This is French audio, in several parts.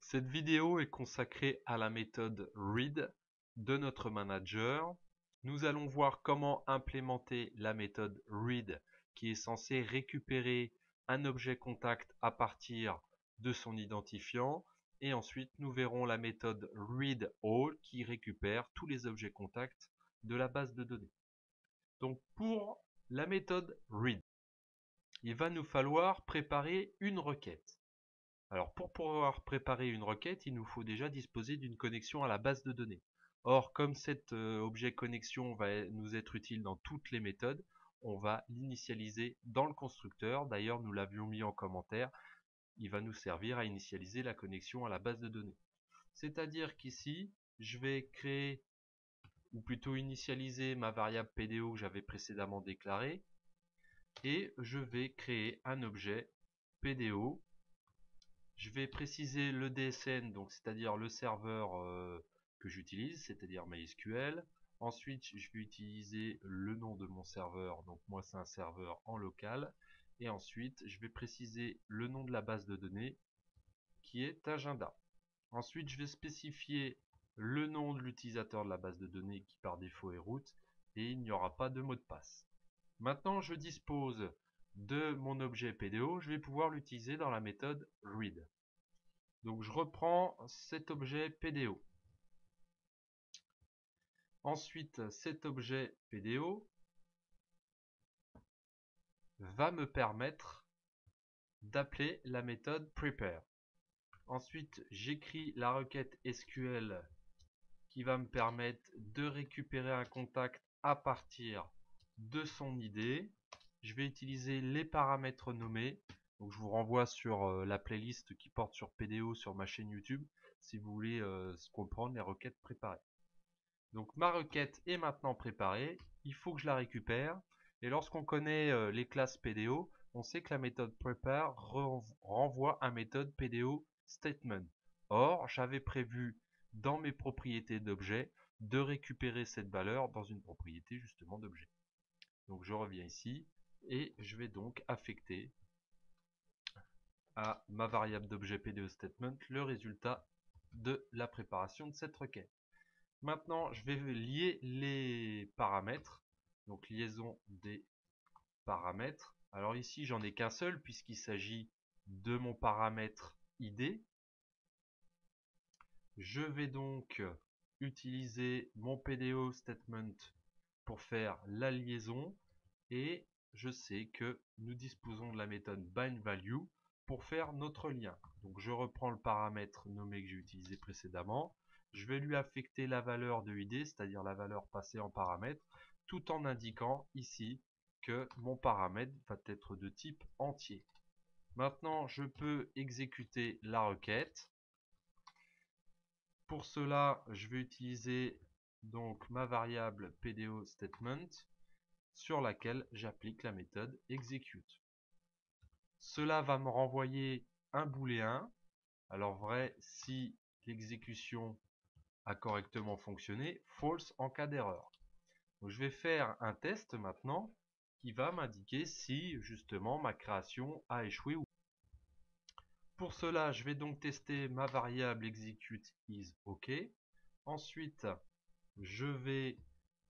Cette vidéo est consacrée à la méthode read de notre manager. Nous allons voir comment implémenter la méthode read qui est censée récupérer un objet contact à partir de son identifiant. Et ensuite, nous verrons la méthode read all qui récupère tous les objets contacts de la base de données. Donc pour la méthode read, il va nous falloir préparer une requête. Alors pour pouvoir préparer une requête, il nous faut déjà disposer d'une connexion à la base de données. Or, comme cet objet connexion va nous être utile dans toutes les méthodes, on va l'initialiser dans le constructeur. D'ailleurs, nous l'avions mis en commentaire. Il va nous servir à initialiser la connexion à la base de données. C'est-à-dire qu'ici, je vais créer, ou plutôt initialiser ma variable PDO que j'avais précédemment déclarée, et je vais créer un objet PDO. Je vais préciser le DSN, donc c'est-à-dire le serveur que j'utilise, c'est-à-dire MySQL. Ensuite, je vais utiliser le nom de mon serveur, donc moi c'est un serveur en local. Et ensuite, je vais préciser le nom de la base de données qui est agenda. Ensuite, je vais spécifier le nom de l'utilisateur de la base de données qui par défaut est root et il n'y aura pas de mot de passe. Maintenant, je dispose de mon objet PDO, je vais pouvoir l'utiliser dans la méthode read. Donc je reprends cet objet PDO. Ensuite, cet objet PDO va me permettre d'appeler la méthode prepare. Ensuite, j'écris la requête SQL qui va me permettre de récupérer un contact à partir de son ID. Je vais utiliser les paramètres nommés. Donc je vous renvoie sur la playlist qui porte sur PDO sur ma chaîne YouTube si vous voulez comprendre les requêtes préparées. Donc ma requête est maintenant préparée, il faut que je la récupère. Et lorsqu'on connaît les classes PDO, on sait que la méthode prepare renvoie à méthode PDO statement. Or, j'avais prévu dans mes propriétés d'objet de récupérer cette valeur dans une propriété justement d'objet. Donc je reviens ici et je vais donc affecter à ma variable d'objet PDO statement le résultat de la préparation de cette requête. Maintenant, je vais lier les paramètres. Donc, liaison des paramètres. Alors ici, j'en ai qu'un seul puisqu'il s'agit de mon paramètre ID. Je vais donc utiliser mon PDO statement pour faire la liaison. Et je sais que nous disposons de la méthode bindValue pour faire notre lien. Donc, je reprends le paramètre nommé que j'ai utilisé précédemment. Je vais lui affecter la valeur de ID, c'est-à-dire la valeur passée en paramètre, tout en indiquant ici que mon paramètre va être de type entier. Maintenant, je peux exécuter la requête. Pour cela, je vais utiliser donc ma variable PDO statement sur laquelle j'applique la méthode execute. Cela va me renvoyer un booléen. Alors vrai si l'exécution a correctement fonctionné, false en cas d'erreur. Donc je vais faire un test maintenant qui va m'indiquer si justement ma création a échoué ou pas. Pour cela, je vais donc tester ma variable execute is OK. Ensuite, je vais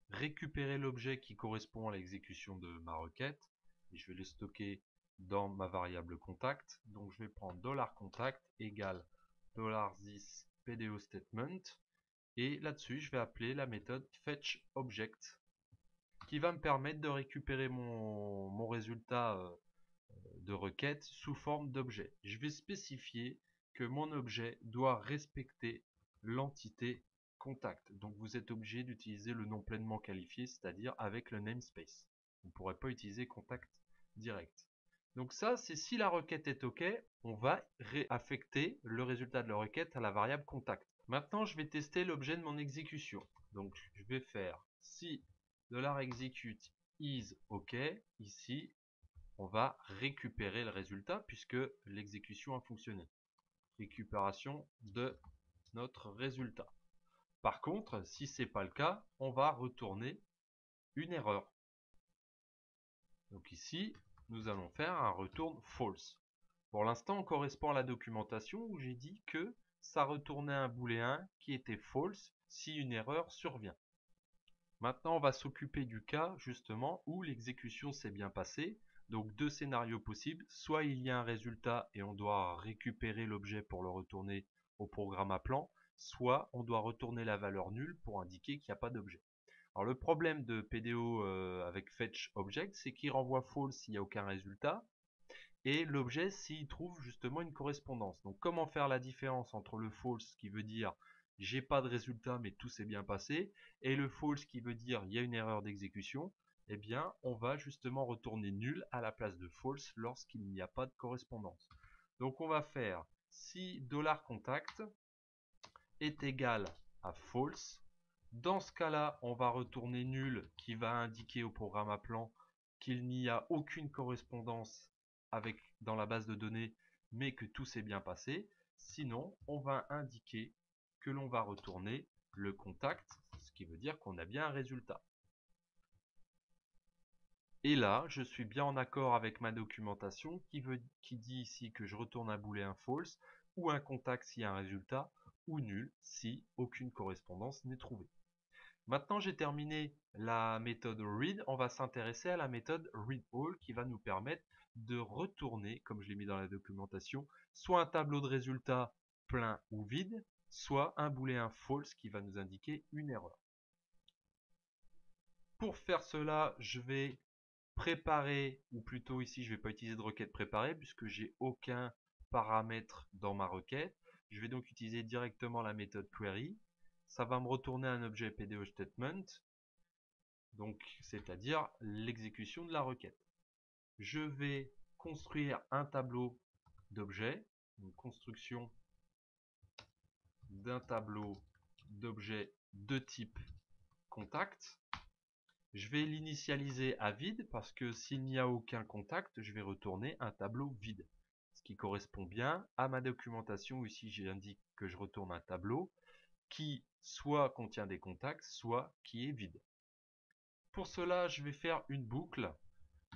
récupérer l'objet qui correspond à l'exécution de ma requête et je vais le stocker dans ma variable contact. Donc je vais prendre $contact égale $this PDO statement et là-dessus je vais appeler la méthode fetchObject qui va me permettre de récupérer mon résultat de requête sous forme d'objet. Je vais spécifier que mon objet doit respecter l'entité contact. Donc vous êtes obligé d'utiliser le nom pleinement qualifié, c'est-à-dire avec le namespace. Vous ne pourrez pas utiliser contact direct. Donc ça, c'est si la requête est OK, on va réaffecter le résultat de la requête à la variable contact. Maintenant, je vais tester l'objet de mon exécution. Donc je vais faire si $execute is OK. Ici, on va récupérer le résultat puisque l'exécution a fonctionné. Récupération de notre résultat. Par contre, si ce n'est pas le cas, on va retourner une erreur. Donc ici, nous allons faire un return false. Pour l'instant, on correspond à la documentation où j'ai dit que ça retournait un booléen qui était false si une erreur survient. Maintenant, on va s'occuper du cas justement où l'exécution s'est bien passée. Donc deux scénarios possibles, soit il y a un résultat et on doit récupérer l'objet pour le retourner au programme appelant, soit on doit retourner la valeur nulle pour indiquer qu'il n'y a pas d'objet. Alors le problème de PDO avec fetch object, c'est qu'il renvoie false s'il n'y a aucun résultat, et l'objet s'il trouve justement une correspondance. Donc comment faire la différence entre le false qui veut dire j'ai pas de résultat mais tout s'est bien passé, et le false qui veut dire il y a une erreur d'exécution? Eh bien on va justement retourner nul à la place de false lorsqu'il n'y a pas de correspondance. Donc on va faire si $contact est égal à false. Dans ce cas-là, on va retourner nul qui va indiquer au programme appelant qu'il n'y a aucune correspondance dans la base de données, mais que tout s'est bien passé. Sinon, on va indiquer que l'on va retourner le contact, ce qui veut dire qu'on a bien un résultat. Et là, je suis bien en accord avec ma documentation qui dit ici que je retourne un booléen false ou un contact s'il y a un résultat ou nul si aucune correspondance n'est trouvée. Maintenant, j'ai terminé la méthode read. On va s'intéresser à la méthode readAll qui va nous permettre de retourner, comme je l'ai mis dans la documentation, soit un tableau de résultats plein ou vide, soit un booléen false qui va nous indiquer une erreur. Pour faire cela, je vais préparer, ou plutôt ici, je ne vais pas utiliser de requête préparée puisque j'ai aucun paramètre dans ma requête. Je vais donc utiliser directement la méthode query. Ça va me retourner un objet PDO statement, donc c'est-à-dire l'exécution de la requête. Je vais construire un tableau d'objets, une construction d'un tableau d'objets de type contact. Je vais l'initialiser à vide parce que s'il n'y a aucun contact, je vais retourner un tableau vide. Ce qui correspond bien à ma documentation. Ici, j'indique que je retourne un tableau qui soit contient des contacts, soit qui est vide. Pour cela, je vais faire une boucle.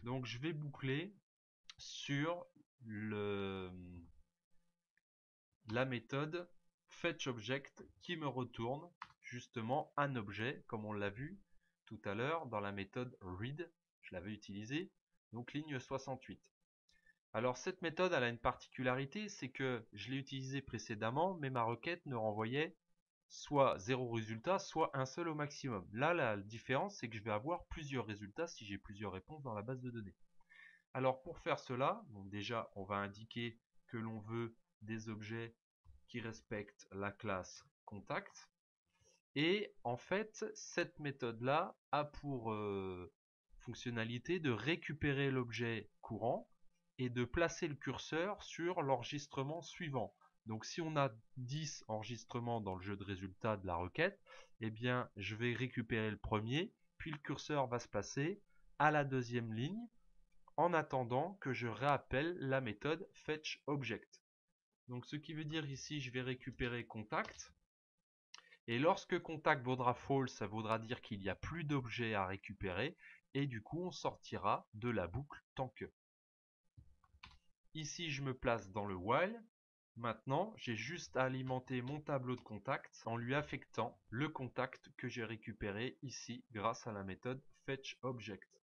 Donc, je vais boucler sur la méthode fetchObject qui me retourne justement un objet, comme on l'a vu tout à l'heure dans la méthode read, je l'avais utilisée, donc ligne 68. Alors cette méthode elle a une particularité, c'est que je l'ai utilisée précédemment, mais ma requête ne renvoyait soit 0 résultat, soit un seul au maximum. Là, la différence, c'est que je vais avoir plusieurs résultats si j'ai plusieurs réponses dans la base de données. Alors pour faire cela, donc déjà on va indiquer que l'on veut des objets qui respectent la classe contact. Et en fait, cette méthode-là a pour fonctionnalité de récupérer l'objet courant et de placer le curseur sur l'enregistrement suivant. Donc si on a 10 enregistrements dans le jeu de résultats de la requête, eh bien je vais récupérer le premier, puis le curseur va se placer à la deuxième ligne en attendant que je réappelle la méthode fetchObject. Donc ce qui veut dire ici, je vais récupérer contact. Et lorsque contact vaudra false, ça voudra dire qu'il n'y a plus d'objet à récupérer. Et du coup, on sortira de la boucle tant que. Ici, je me place dans le while. Maintenant, j'ai juste à alimenter mon tableau de contact en lui affectant le contact que j'ai récupéré ici grâce à la méthode fetchObject.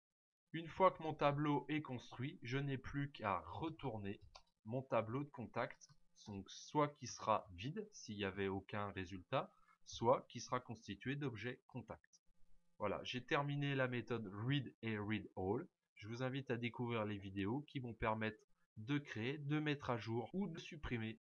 Une fois que mon tableau est construit, je n'ai plus qu'à retourner mon tableau de contact, donc soit qui sera vide s'il n'y avait aucun résultat, soit qui sera constitué d'objets contact. Voilà, j'ai terminé la méthode read et readAll. Je vous invite à découvrir les vidéos qui vont permettre de créer, de mettre à jour ou de supprimer